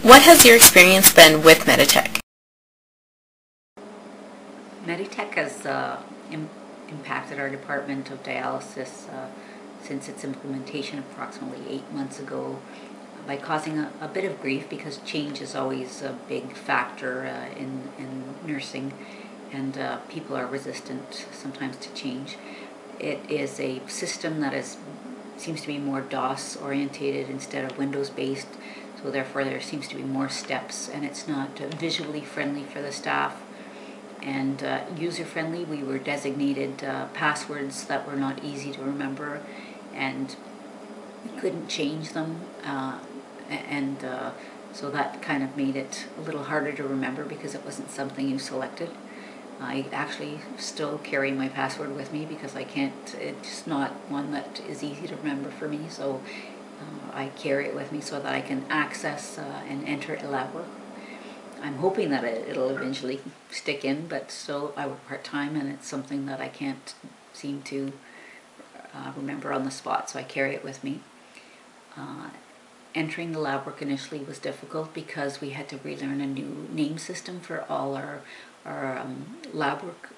What has your experience been with Meditech? Meditech has impacted our department of dialysis since its implementation approximately 8 months ago by causing a bit of grief, because change is always a big factor in nursing, and people are resistant sometimes to change. It is a system that seems to be more DOS orientated instead of Windows based, so therefore there seems to be more steps, and it's not visually friendly for the staff and user-friendly. We were designated passwords that were not easy to remember, and we couldn't change them, so that kind of made it a little harder to remember because it wasn't something you selected. I actually still carry my password with me because it's not one that is easy to remember for me, so I carry it with me so that I can access and enter it lab work. I'm hoping that it'll eventually stick in, but still I work part-time and it's something that I can't seem to remember on the spot, so I carry it with me. Entering the lab work initially was difficult because we had to relearn a new name system for all our lab work.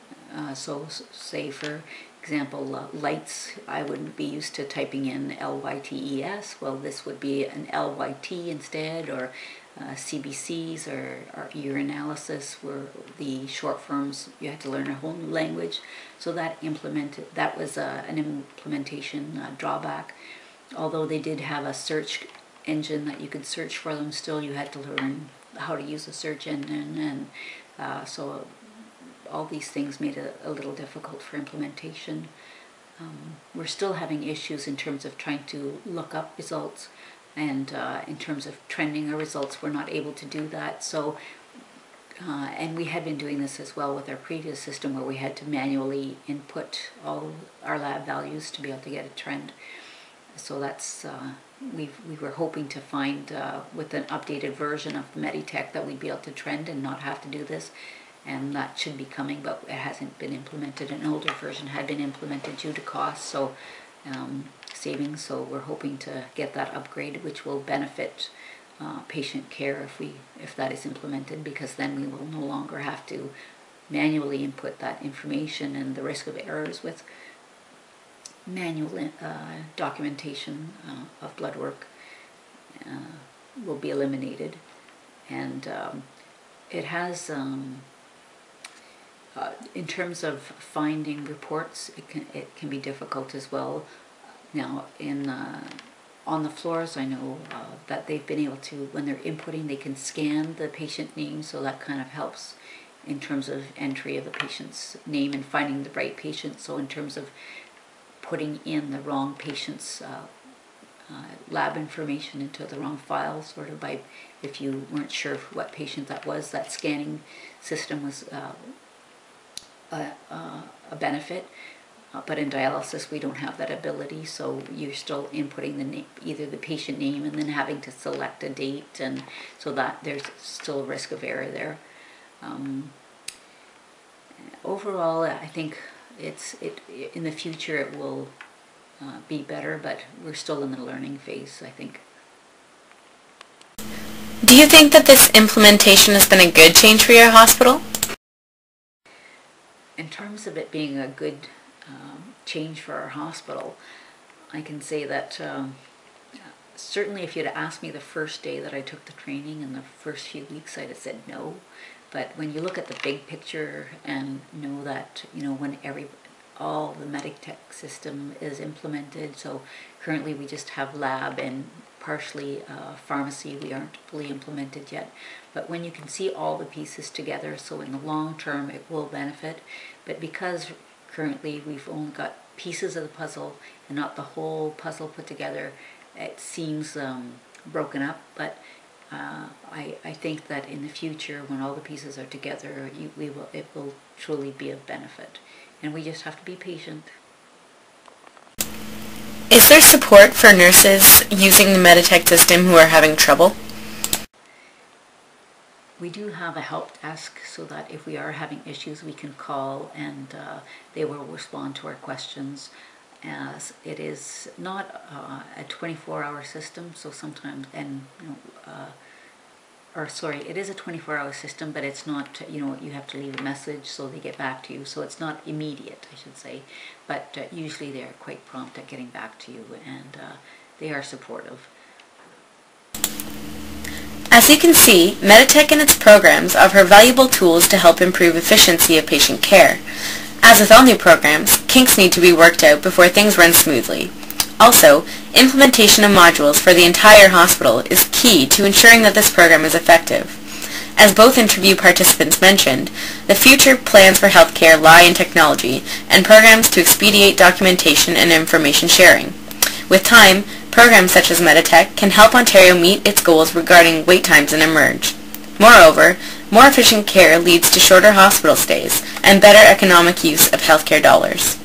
So say for example, lights, I wouldn't be used to typing in LYTES. Well, this would be an LYT instead, or CBCs or urinalysis were the short forms. You had to learn a whole new language. So that was an implementation drawback. Although they did have a search engine that you could search for them, still you had to learn how to use a search engine, and so all these things made it a little difficult for implementation. We're still having issues in terms of trying to look up results, and in terms of trending our results, we're not able to do that. So, and we had been doing this as well with our previous system, where we had to manually input all our lab values to be able to get a trend. So that's we were hoping to find with an updated version of Meditech that we'd be able to trend and not have to do this, and that should be coming, but it hasn't been implemented. An older version had been implemented due to cost, so savings. So we're hoping to get that upgrade, which will benefit patient care if that is implemented, because then we will no longer have to manually input that information, and the risk of errors with manual documentation of blood work will be eliminated. And it has, in terms of finding reports, it can be difficult as well. Now, on the floors, I know that they've been able to, when they're inputting, they can scan the patient name, so that kind of helps in terms of entry of the patient's name and finding the right patient. So in terms of putting in the wrong patient's lab information into the wrong file, sort of by, if you weren't sure what patient that was, that scanning system was a benefit. But in dialysis, we don't have that ability, so you're still inputting the name, either the patient name, and then having to select a date, and so that there's still a risk of error there. Overall, I think in the future it will be better, but we're still in the learning phase, I think. Do you think that this implementation has been a good change for your hospital? In terms of it being a good change for our hospital, I can say that certainly if you'd asked me the first day that I took the training in the first few weeks, I'd have said no. But when you look at the big picture and know that, when all the Meditech system is implemented, so currently we just have lab and partially pharmacy, we aren't fully implemented yet. But when you can see all the pieces together, so in the long term it will benefit. But because currently we've only got pieces of the puzzle and not the whole puzzle put together, it seems broken up. But I think that in the future, when all the pieces are together, it will truly be of benefit. And we just have to be patient. Is there support for nurses using the Meditech system who are having trouble? We do have a help desk, so that if we are having issues, we can call, and they will respond to our questions. As it is not a 24-hour system, so sometimes, and it is a 24-hour system, but it's not, you have to leave a message so they get back to you. So it's not immediate, I should say. But usually they're quite prompt at getting back to you, and they are supportive. As you can see, Meditech and its programs offer valuable tools to help improve efficiency of patient care. As with all new programs, kinks need to be worked out before things run smoothly. Also, implementation of modules for the entire hospital is key to ensuring that this program is effective. As both interview participants mentioned, the future plans for healthcare lie in technology and programs to expedite documentation and information sharing. With time, programs such as Meditech can help Ontario meet its goals regarding wait times and emerge. Moreover, more efficient care leads to shorter hospital stays and better economic use of healthcare dollars.